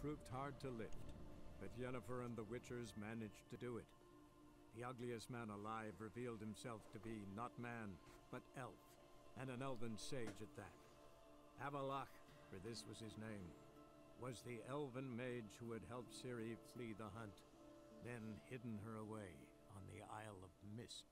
proved hard to lift, but Yennefer and the Witchers managed to do it. The ugliest man alive revealed himself to be not man, but elf, and an elven sage at that. Avalach, for this was his name, was the elven mage who had helped Ciri flee the hunt, then hidden her away on the Isle of Mists.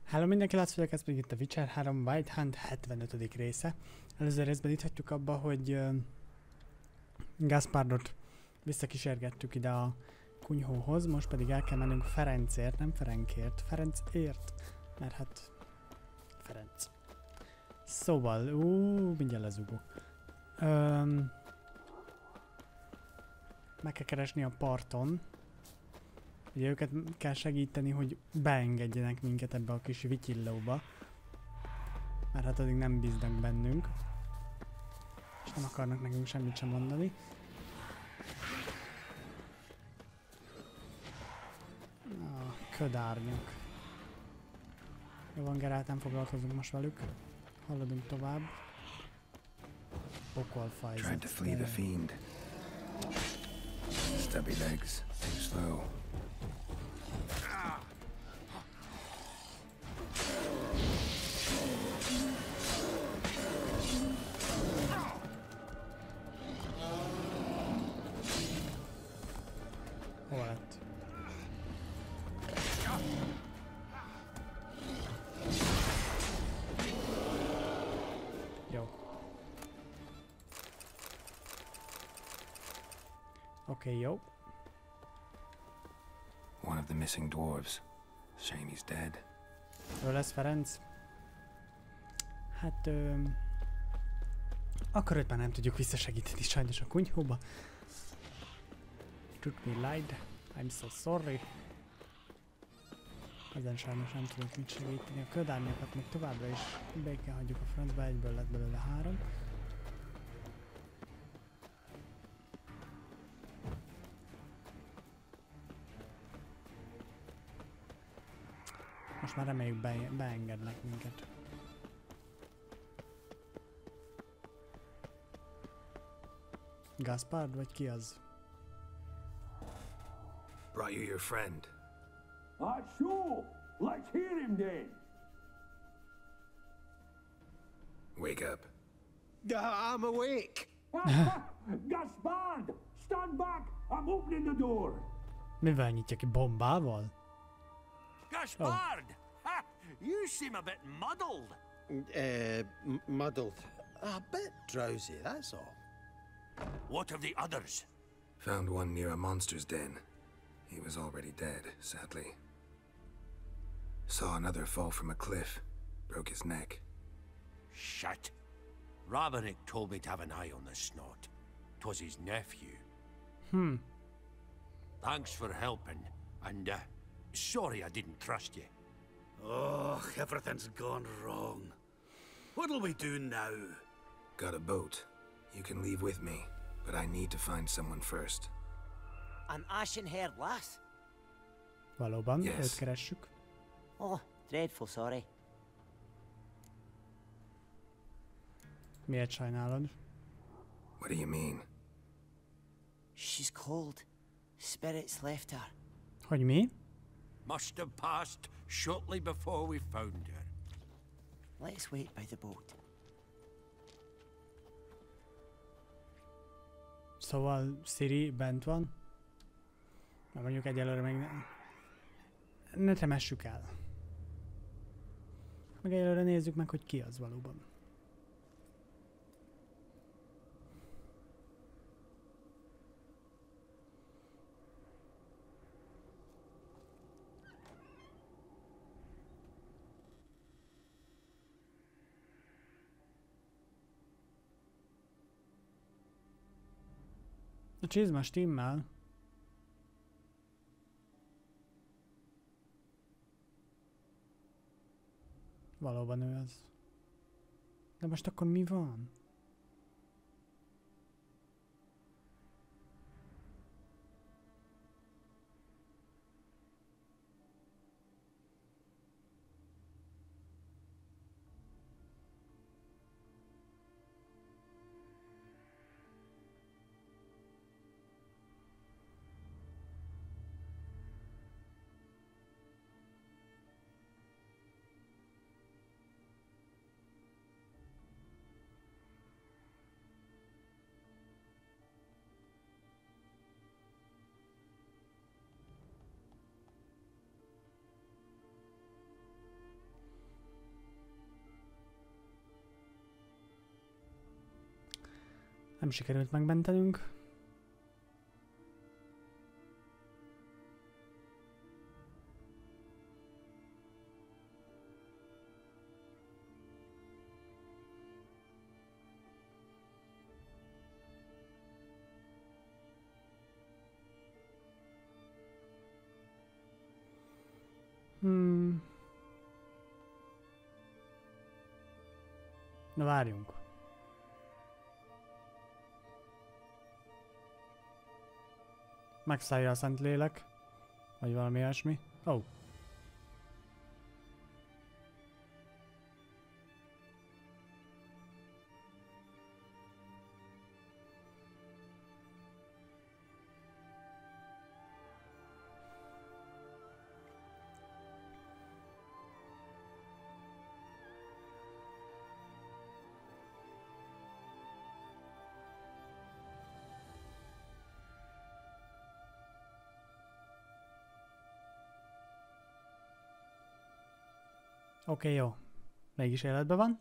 Hello mindenki, Lász vagyok, ez pedig itt a Witcher 3 White Hunt 75. része. Előző részben itt hagytuk abba, hogy Gaspardot visszakísérgettük ide a kunyhóhoz, most pedig el kell mennünk Ferencért, nem Ferenkért, Ferencért, mert hát Ferenc. Szóval, mindjárt lezugok. Meg kell keresni a parton. Ugye őket kell segíteni, hogy beengedjenek minket ebbe a kis vityillóba. Mert hát addig nem bíznak bennünk. És nem akarnak nekünk semmit sem mondani. Ködárnyak. Jó van, Geralt, nem foglalkozunk most velük. Haladunk tovább. Pokolfajzat. Tried to flee the fiend. Stubby legs, too slow. Hol lett? Jó. Oké, jó. One of the missing dwarves. Shame he's dead. Ő lesz Ferenc. Hát, akkor őt már nem tudjuk visszasegíteni sajnos a kunyhóba. Took me lied. I'm so sorry. Ezen sajnos nem tudok mit segíteni. A ködárnyakat még továbbra is be kell hagyjuk a francba, egyből lett belőle 3. Most már reméljük beengednek minket. Gaspard, vagy ki az? Brought you your friend. Sure. Let's hear him then. Wake up. I'm awake. Gaspard! Stand back! I'm opening the door. Mivel nyitja ki? Bombával? Gaspard! Ha! You seem a bit muddled. Muddled. A bit drowsy, that's all. What of the others? Found one near a monster's den. He was already dead, sadly. Saw another fall from a cliff. Broke his neck. Shit. Ravanick told me to have an eye on the snot. 'Twas his nephew. Thanks for helping, and sorry I didn't trust you. Oh, everything's gone wrong. What'll we do now? Got a boat. You can leave with me, but I need to find someone first. An ashen-haired lass? Valóban, Yes. őt keressük. Oh, dreadful sorry. Miért sajnálod? What do you mean? She's cold. Spirits left her. Hogy mi? Must have passed shortly before we found her. Let's wait by the boat. Szóval Ciri bent van? Mert mondjuk egyelőre még ne temessük el. Meg egyelőre nézzük meg, hogy ki az valóban. A csizma stimmel. Valóban ő az. De most akkor mi van? Nem sikerült megmentenünk. Na várjunk. Megszállja a Szentlélek, vagy valami ilyesmi. Ó. Oh. Oké, jó. Mégis életben van.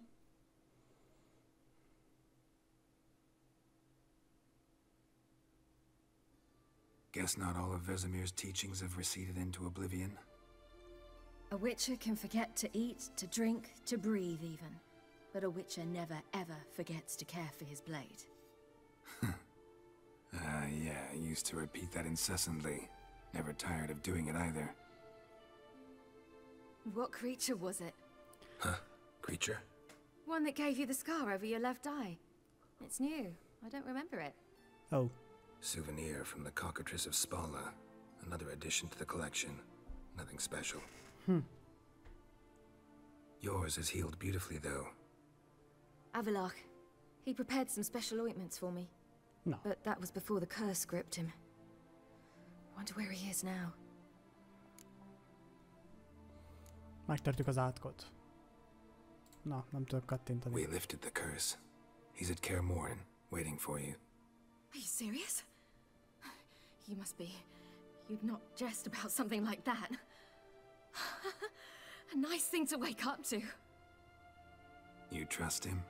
Guess not all of Vesemir's teachings have receded into oblivion. A witcher can forget to eat, to drink, to breathe even. But a witcher never ever forgets to care for his blade. Yeah, I used to repeat that incessantly. Never tired of doing it either. What creature was it? Huh? Creature? One that gave you the scar over your left eye. It's new. I don't remember it. Oh. Souvenir from the cockatrice of Spala. Another addition to the collection. Nothing special. Yours is healed beautifully, though. Avalach. He prepared some special ointments for me. No. But that was before the curse gripped him. Wonder where he is now. Megtörtük az átkot. Na, nem tudok kattintani. We lifted the curse. He's at Kaer Morhen, waiting for you. Are you serious? You must be. You'd not jest about something like that. A nice thing to wake up to. You trust him?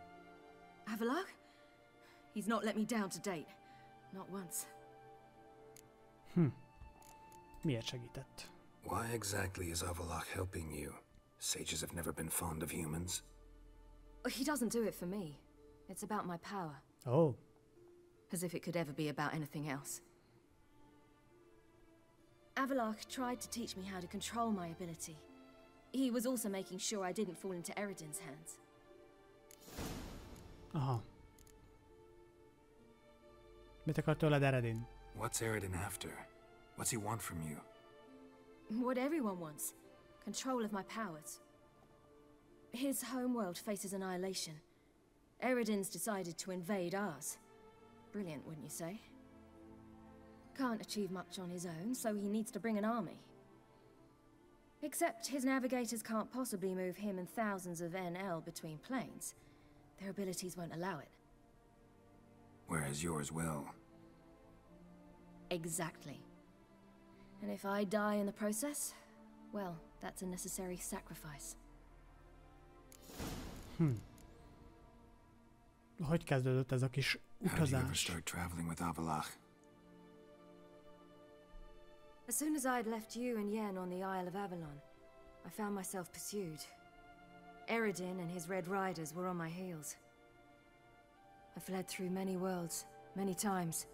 Avalach? He's not let me down to date. Not once. Miért segített? Why exactly is Avalach helping you? Sages have never been fond of humans. He doesn't do it for me. It's about my power. Oh. As if it could ever be about anything else. Avalach tried to teach me how to control my ability. He was also making sure I didn't fall into Eredin's hands. Aha. Mit akar tőled Eredin? What's Eredin after? What's he want from you? What everyone wants. Control of my powers. His homeworld faces annihilation. Eredin's decided to invade ours. Brilliant, wouldn't you say? Can't achieve much on his own, so he needs to bring an army. Except his navigators can't possibly move him and thousands of NL between planes. Their abilities won't allow it. Whereas yours will. Exactly. And if I die in the process, well, that's a necessary sacrifice. Hogy kezdődött ez a kis How did you ever utazás? start traveling with Avalach? As soon as I'd left you and Yen on the Isle of Avalon, I found myself pursued. Eredin and his Red Riders were on my heels. I fled through many worlds, many times.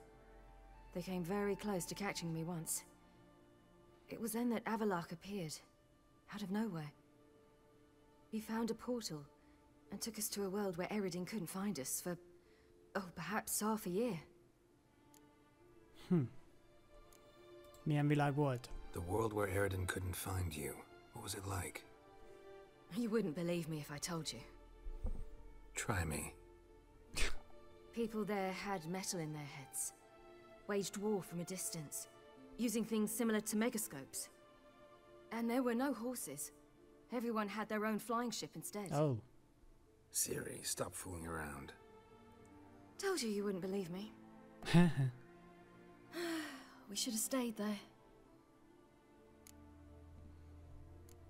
They came very close to catching me once. It was then that Avalach appeared, out of nowhere. He found a portal, and took us to a world where Eredin couldn't find us for, oh, perhaps half a year. Milyen világ volt? The world where Eredin couldn't find you. What was it like? You wouldn't believe me if I told you. Try me. People there had metal in their heads. Waged war from a distance, using things similar to megascopes. And there were no horses. Everyone had their own flying ship instead. Oh. Ciri, stop fooling around. Told you wouldn't believe me. We should have stayed there.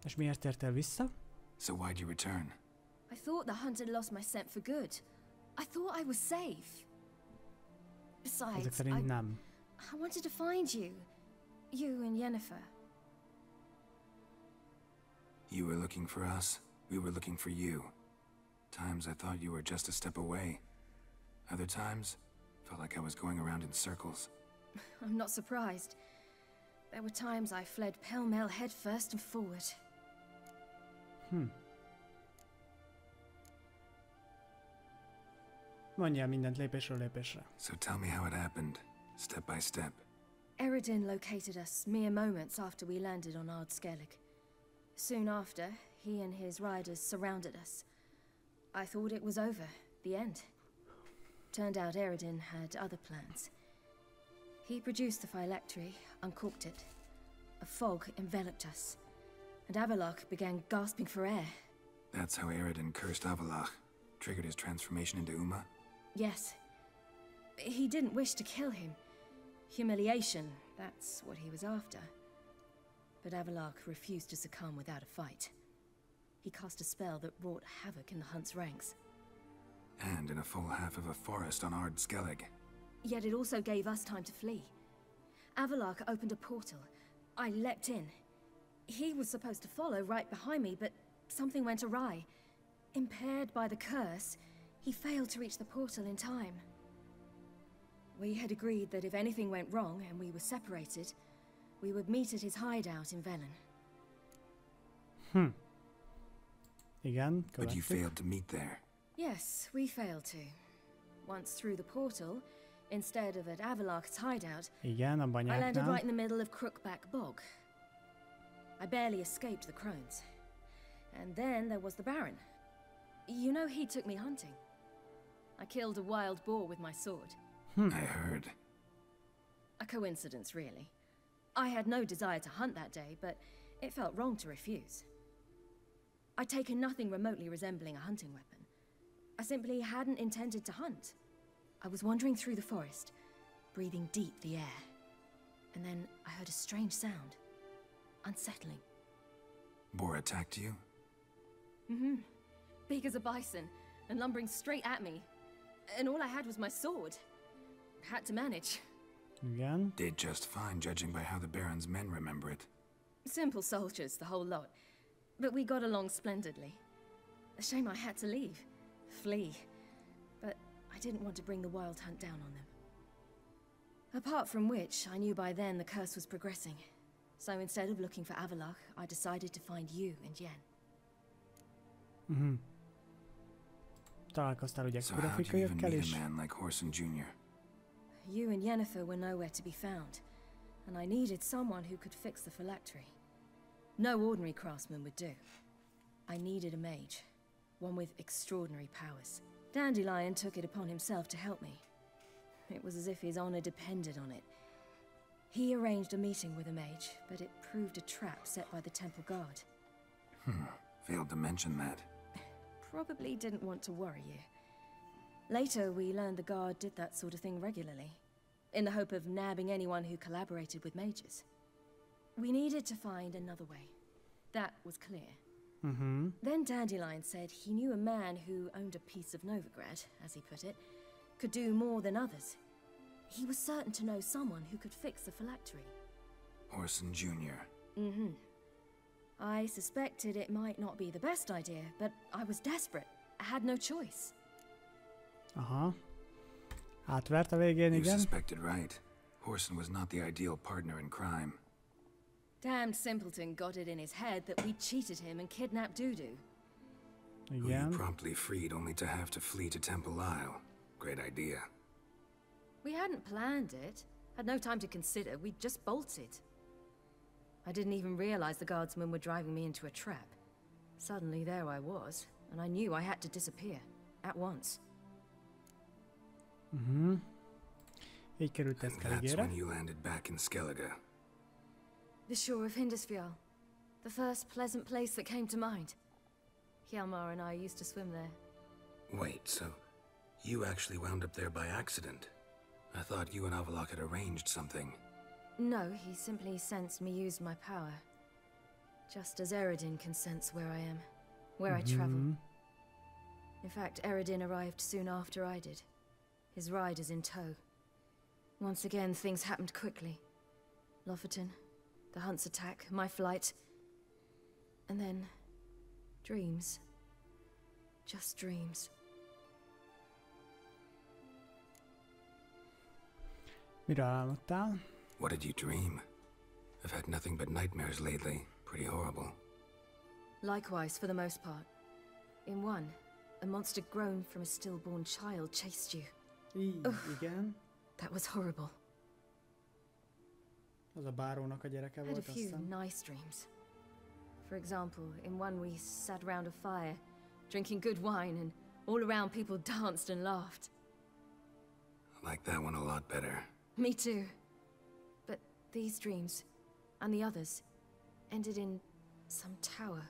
És miért tértél vissza? So why'd you return? I thought the hunt had lost my scent for good. I thought I was safe. Ezek Besides, szerint nem. I wanted to find you. You and Yennefer. You were looking for us, we were looking for you. Times I thought you were just a step away. Other times, felt like I was going around in circles. I'm not surprised. There were times I fled pell-mell head first and forward. Mondjál mindent lépésről lépésre. So tell me how it happened, step by step. Eredin located us mere moments after we landed on Ard Skellig. Soon after, he and his riders surrounded us. I thought it was over, the end. Turned out Eredin had other plans. He produced the phylactery, uncorked it. A fog enveloped us, and Avallac'h began gasping for air. That's how Eredin cursed Avallac'h, triggered his transformation into Uma? Yes. He didn't wish to kill him. Humiliation, that's what he was after. But Avallac'h refused to succumb without a fight. He cast a spell that wrought havoc in the hunt's ranks. And in a full half of a forest on Ard Skellig. Yet it also gave us time to flee. Avallac'h opened a portal. I leapt in. He was supposed to follow right behind me, but something went awry. Impaired by the curse, he failed to reach the portal in time. We had agreed that if anything went wrong and we were separated, we would meet at his hideout in Velen. Igen, But you követtük. failed to meet there. Yes, we failed to. Once through the portal, instead of at Avallac'h's hideout, Igen, a I landed banyáknál. right in the middle of Crookback Bog. I barely escaped the crones. And then there was the Baron. You know, he took me hunting. I killed a wild boar with my sword. I heard. A coincidence, really. I had no desire to hunt that day, but it felt wrong to refuse. I'd taken nothing remotely resembling a hunting weapon. I simply hadn't intended to hunt. I was wandering through the forest, breathing deep the air. And then I heard a strange sound. Unsettling. Boar attacked you? Big as a bison, and lumbering straight at me. And all I had was my sword. Had to manage. Igen. Did just fine, judging by how the Baron's men remember it. Simple soldiers, the whole lot. But we got along splendidly. A shame I had to leave. Flee. But I didn't want to bring the wild hunt down on them. Apart from which, I knew by then the curse was progressing. So instead of looking for Avallac'h, I decided to find you and Yen. Találkoztál ugye So how'd you even grafikölyökkel meet is. a man like Horson Jr.? You and Yennefer were nowhere to be found, and I needed someone who could fix the phylactery. No ordinary craftsman would do. I needed a mage, one with extraordinary powers. Dandelion took it upon himself to help me. It was as if his honor depended on it. He arranged a meeting with a mage, but it proved a trap set by the temple guard. Failed to mention that. Probably didn't want to worry you. Later, we learned the guard did that sort of thing regularly, in the hope of nabbing anyone who collaborated with mages. We needed to find another way. That was clear. Then Dandelion said he knew a man who owned a piece of Novigrad, as he put it, could do more than others. He was certain to know someone who could fix the phylactery. Horson Jr. I suspected it might not be the best idea, but I was desperate. I had no choice. Aha. Átvert a végén, You igen. suspected right. Horson was not the ideal partner in crime. Damned simpleton got it in his head that we cheated him and kidnapped Dudu. Who you Igen. promptly freed only to have to flee to Temple Isle. Great idea. We hadn't planned it. Had no time to consider. We just bolted. I didn't even realize the guardsmen were driving me into a trap. Suddenly there I was, and I knew I had to disappear. At once. Így került ez And that's Skelligére. when you landed back in Skellige. The shore of Hindisfjall. The first pleasant place that came to mind. Hjalmar and I used to swim there. Wait, so you actually wound up there by accident? I thought you and Avallac'h had arranged something. No, he simply sensed me use my power. Just as Eredin can sense where I am, where I travel. In fact, Eredin arrived soon after I did. His riders in tow. Once again, things happened quickly. Lofferton, the Hunt's attack, my flight. And then... dreams. Just dreams. Miről álmodtál? What did you dream? I've had nothing but nightmares lately. Pretty horrible. Likewise, for the most part. In one, a monster grown from a stillborn child chased you. Igen. That was horrible. Az a bárónak a gyereke I had a volt, azt few hiszem. nice dreams. For example, in one we sat around a fire, drinking good wine, and all around people danced and laughed. I like that one a lot better. Me too. But these dreams, and the others, ended in some tower.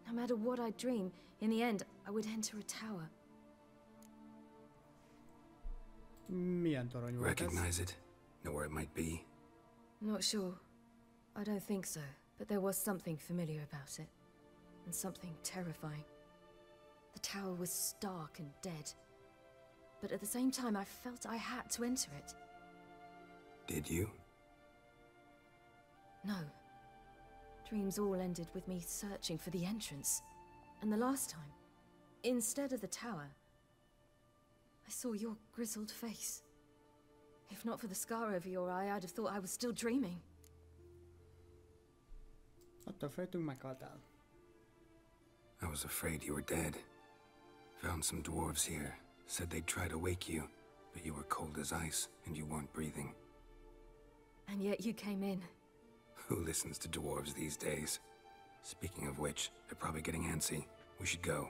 No matter what I dream, in the end, I would enter a tower. Milyen torony volt ez? Recognize it? Know where it might be? Not sure. I don't think so. But there was something familiar about it. And something terrifying. The tower was stark and dead. But at the same time, I felt I had to enter it. Did you? No. Dreams all ended with me searching for the entrance. And the last time, instead of the tower, I saw your grizzled face. If not for the scar over your eye, I'd have thought I was still dreaming. Attól féltünk, meghaltál. I was afraid you were dead. Found some dwarves here. Said they'd try to wake you, but you were cold as ice and you weren't breathing. And yet you came in. Who listens to dwarves these days? Speaking of which, they're probably getting antsy. We should go.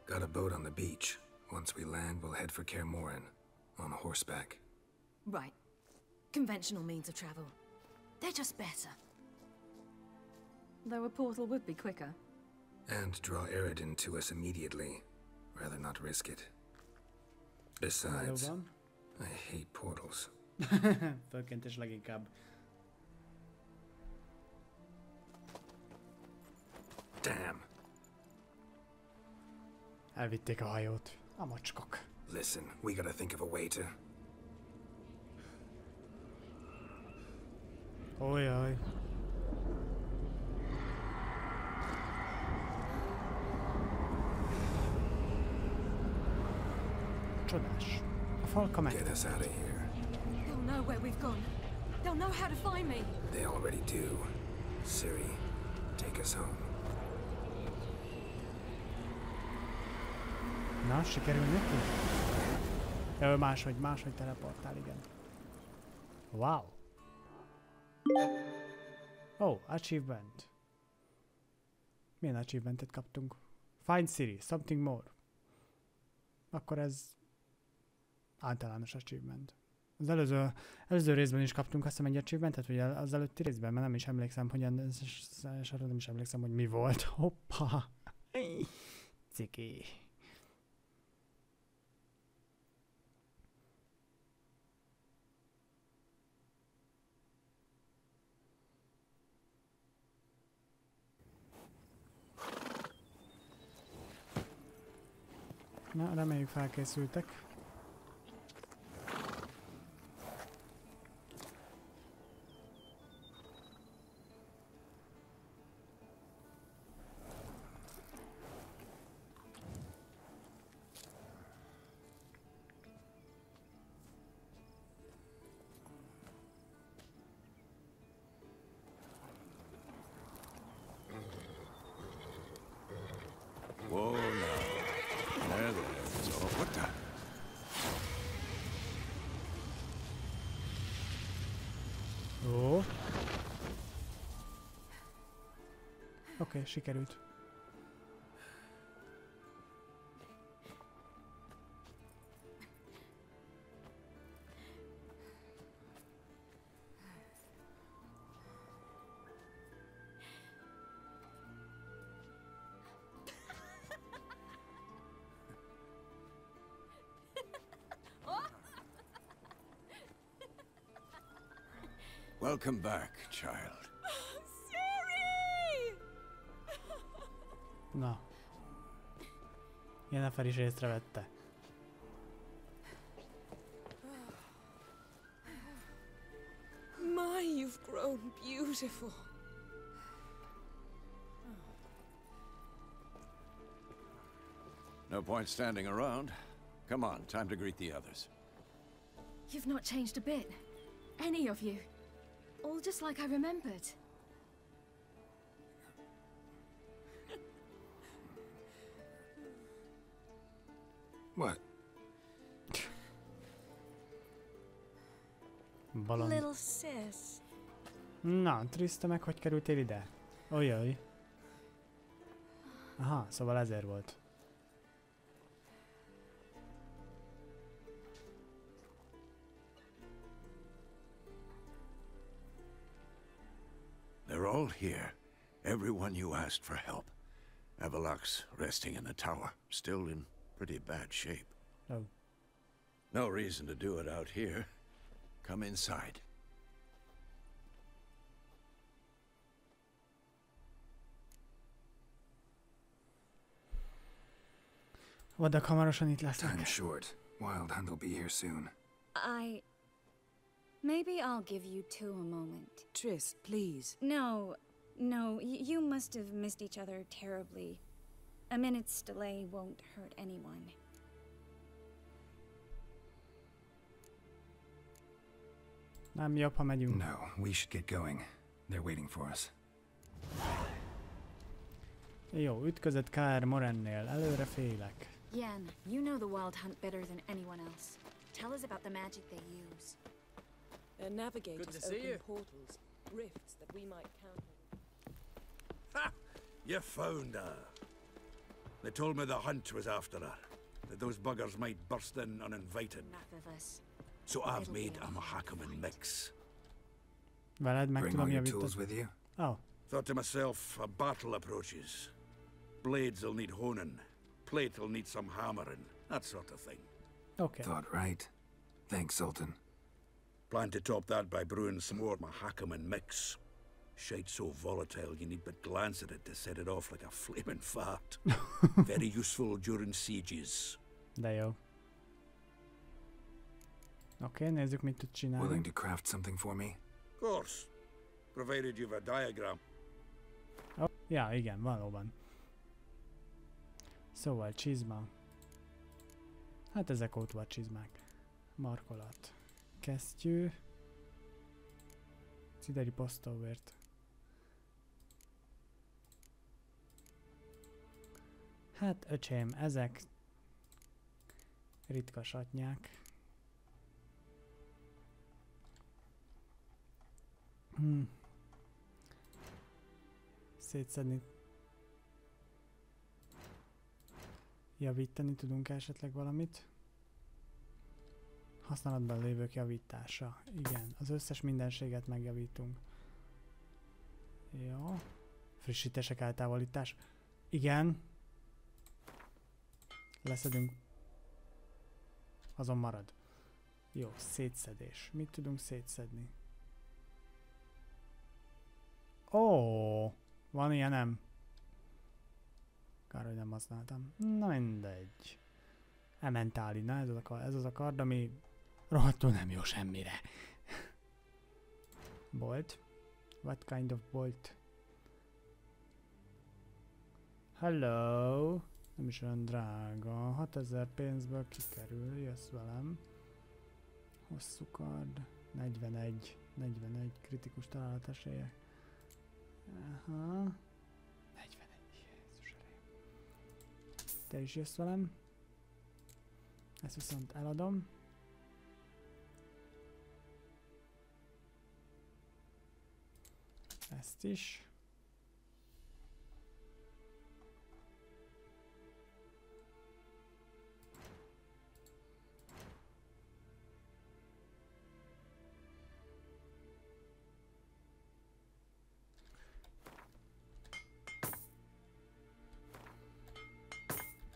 Got a boat on the beach. Once we land, we'll head for Kaer Morhen. On horseback. Right. Conventional means of travel. They're just better. Though a portal would be quicker. And draw Eredin to us immediately. Rather not risk it. Besides, Valóban. I hate portals. Főként és leginkább. Damn. Elvitték a hajót. A macskok. Listen, we gotta think of a way to... Ojjaj. Csodás. A falka meg. Get us out of here. They'll know where we've gone. They'll know how to find me. They already do. Ciri, take us home. Na, sikerül neki? Ja, ő máshogy teleportál, igen. Wow. Oh, achievement. Milyen achievementet kaptunk? Find Ciri, something more. Akkor ez általános achievement. Az előző részben is kaptunk azt hiszem egy achievementet, vagy az előtti részben, mert nem is emlékszem, hogy nem is emlékszem, hogy mi volt. Hoppa! Ciki. Na, reméljük felkészültek. Whoa, now. There. So, what the? Jó. Oké, sikerült. Welcome back, child. Ciri! Na. Jennifer is észrevette. beautiful. No point standing around. Come on, time to greet the others. You've not changed a bit. Any of you. All just like I remembered. What? Balon. Little sis. Na, Trista, meg hogy kerültél ide? Ojjaj. Aha, szóval ezért volt. They're all here. Everyone you asked for help. Avalok's resting in the tower, still in pretty bad shape. Oh. No reason to do it out here. Come inside. Vadak hamarosan itt lesznek. Time's short. Wild Hunt will be here soon. Maybe I'll give you two a moment. Triss, please. No, you must have missed each other terribly. A minute's delay won't hurt anyone. Nem jobb, ha megyünk. No, we should get going. They're waiting for us. Jó, ütközött K.R. Morennél. Előre félek. Yen, you know the Wild Hunt better than anyone else. Tell us about the magic they use. Their navigators open portals, rifts that we might counter. Ha! You found her. They told me the hunt was after her, that those buggers might burst in uninvited. Enough of us. So I've made a Mahakaman mix. Veled meg Bring tudom all your javítani. tools with you? Oh. Thought to myself, a battle approaches. Blades will need honing. Plate will need some hammering. That sort of thing. Okay. Thought right. Thanks, Sultan. Plan to top that by brewing some more Mahakaman mix. Shite so volatile you need but glance at it to set it off like a flaming fart. Very useful during sieges. De jó. Oké, nézzük, mit tud csinálni. Willing to craft something for me? Of course. Provided you've a diagram. Oh, ja, igen, valóban. Szóval csizma. Hát ezek ott van csizmák. Markolat. Kesztyű. Cideri posztóvért. Hát öcsém, ezek ritka satnyák. Szétszedni. Javítani tudunk esetleg valamit? Használatban lévők javítása. Igen, az összes mindenséget megjavítunk. Jó. Frissítések eltávolítás. Igen. Leszedünk. Azon marad. Jó, szétszedés. Mit tudunk szétszedni? Ó, van ilyenem. Kár, hogy nem használtam. Na mindegy. Ementáli, na ez az a kard, ami rohadtul nem jó semmire. Bolt. What kind of bolt? Hello. Nem is olyan drága. 6000 pénzből kikerül, jössz velem. Hosszú kard. 41 kritikus találat esélye. Aha. 41. Jézus elé. Te is jössz velem. Ezt viszont eladom. Ezt is.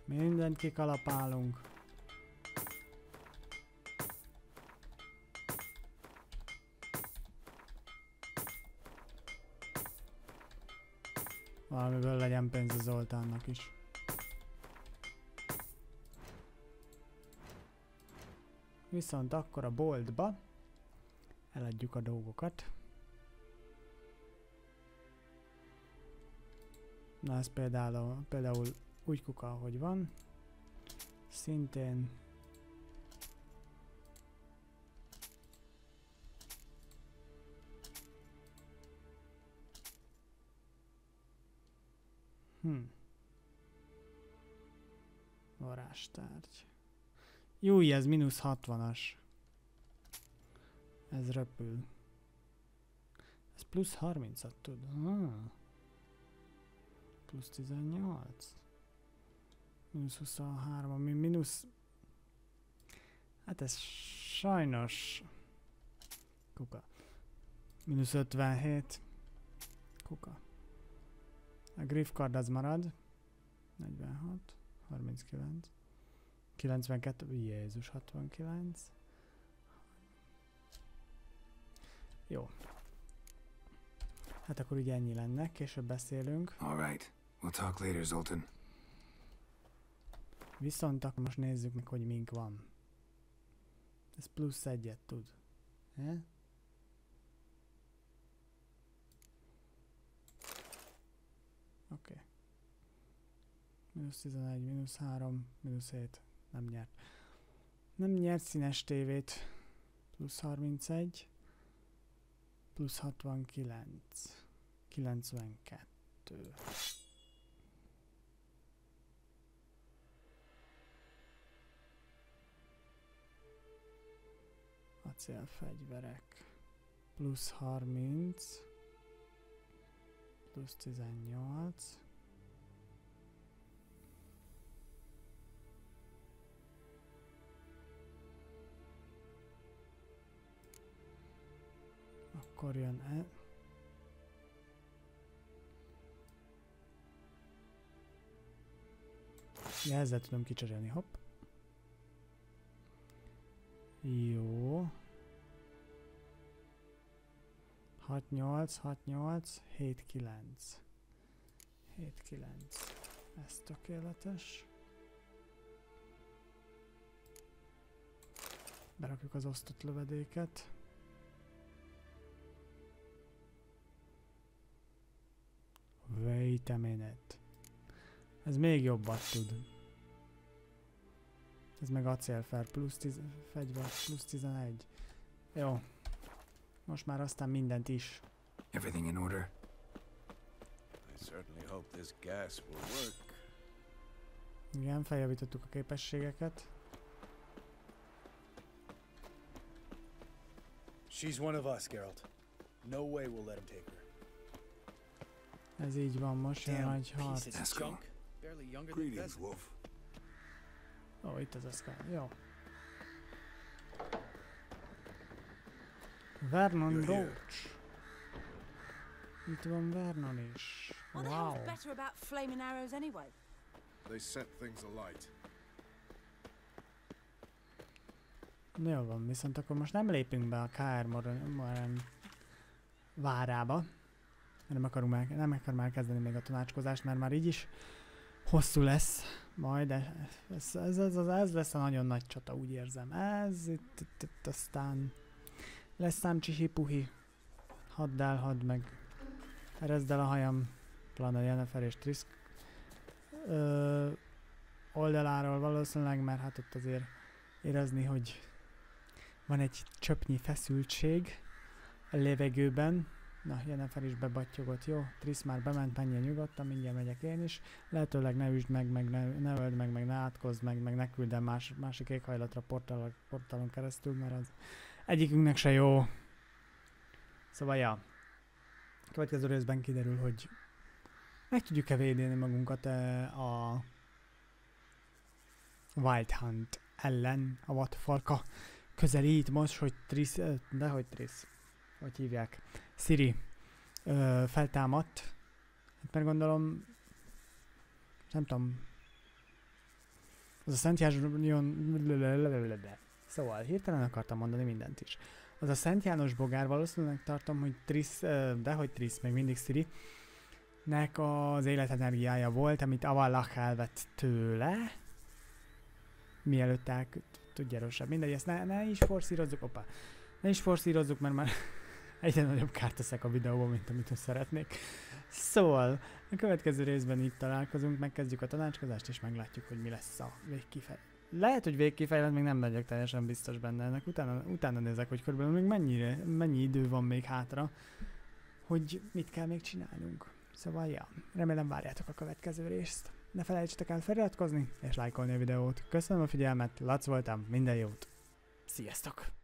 Mindent kikalapálunk. Valamiből legyen pénz a Zoltánnak is. Viszont akkor a boltba eladjuk a dolgokat. Na ez például úgy kuka, ahogy van. Szintén varázstárgy. Júj, ez mínusz 60-as. Ez röpül. Ez plusz 30-at tud. Plusz 18. Mínusz 23, ami mínusz... Hát ez sajnos... Kuka. Mínusz 57. Kuka. A griff card az marad. 46. 39. 92. Jézus, 69. Jó. Hát akkor ugye ennyi lenne, később beszélünk. All right. We'll talk later, Zoltan. Viszont akkor most nézzük meg, hogy mink van. Ez plusz 1-et tud. Oké. Mínusz 11, mínusz 3, mínusz 7. Nem nyert. Nem nyert színes tévét. Plusz 31. Plusz 69. 92. Acélfegyverek. Plusz 30. Plusz 18. Akkor jön ja, ezzel tudom kicserélni, hopp. Jó. 6-8, 6-8, 7-9. 7-9. Ez tökéletes. Berakjuk az osztott lövedéket. Wait a minute. Ez még jobbat tud. Ez meg acélfer plusz 10, fegyver plusz 11. Jó. Most már aztán mindent is. Everything in order? I certainly hope this gas will work. Igen, feljavítottuk a képességeket. She's one of us, Geralt. No way we'll let him take her. Ez így van, most jön nagy harc. Greetings, Wolf. Ó, itt az eszkál. Jó. Vernon Roach. Itt van Vernon is. What the hell Wow. is better about flaming arrows anyway? They set things alight. Jó van, viszont akkor most nem lépünk be a KR Moran várába. Nem akarom elkezdeni még a tanácskozást, mert már így is hosszú lesz majd, de ez lesz a nagyon nagy csata, úgy érzem. Ez itt aztán lesz ám csihi-puhi. Hadd meg. Erezd el a hajam. Pláne Jennifer és Trisk oldaláról valószínűleg, mert hát ott azért érezni, hogy van egy csöpnyi feszültség a levegőben. Na, Jennifer is bebattyogott, jó? Trisz már bement, menjél nyugodtan, mindjárt megyek én is. Lehetőleg ne üsd meg, ne öld meg ne átkozd meg ne küld el másik éghajlatra portálon keresztül, mert az egyikünknek se jó. Szóval, ja. A következő részben kiderül, hogy meg tudjuk-e védeni magunkat a Wild Hunt ellen, a vadfarka közelít most, hogy Trisz, hogy hívják, Ciri feltámadt. Hát mert gondolom, nem tudom, az a Szent János, szóval hirtelen akartam mondani mindent is. Az a Szent János bogár valószínűleg tartom, hogy Trisz, még mindig Ciri, nek az életenergiája volt, amit Avallach elvett tőle, mielőtt elküldte, tudja erősebb. Mindegy, ezt ne is forszírozzuk, ne is forszírozzuk, mert már egyre nagyobb kárt teszek a videóban, mint amit szeretnék. Szóval, a következő részben itt találkozunk, megkezdjük a tanácskozást, és meglátjuk, hogy mi lesz a végkifejlet. Lehet, hogy végkifejlet, még nem legyek teljesen biztos benne ennek. Utána nézek, hogy körülbelül még mennyi idő van még hátra, hogy mit kell még csinálnunk. Szóval, ja, remélem várjátok a következő részt. Ne felejtsetek el feliratkozni és lájkolni a videót. Köszönöm a figyelmet, Lac voltam, minden jót! Sziasztok!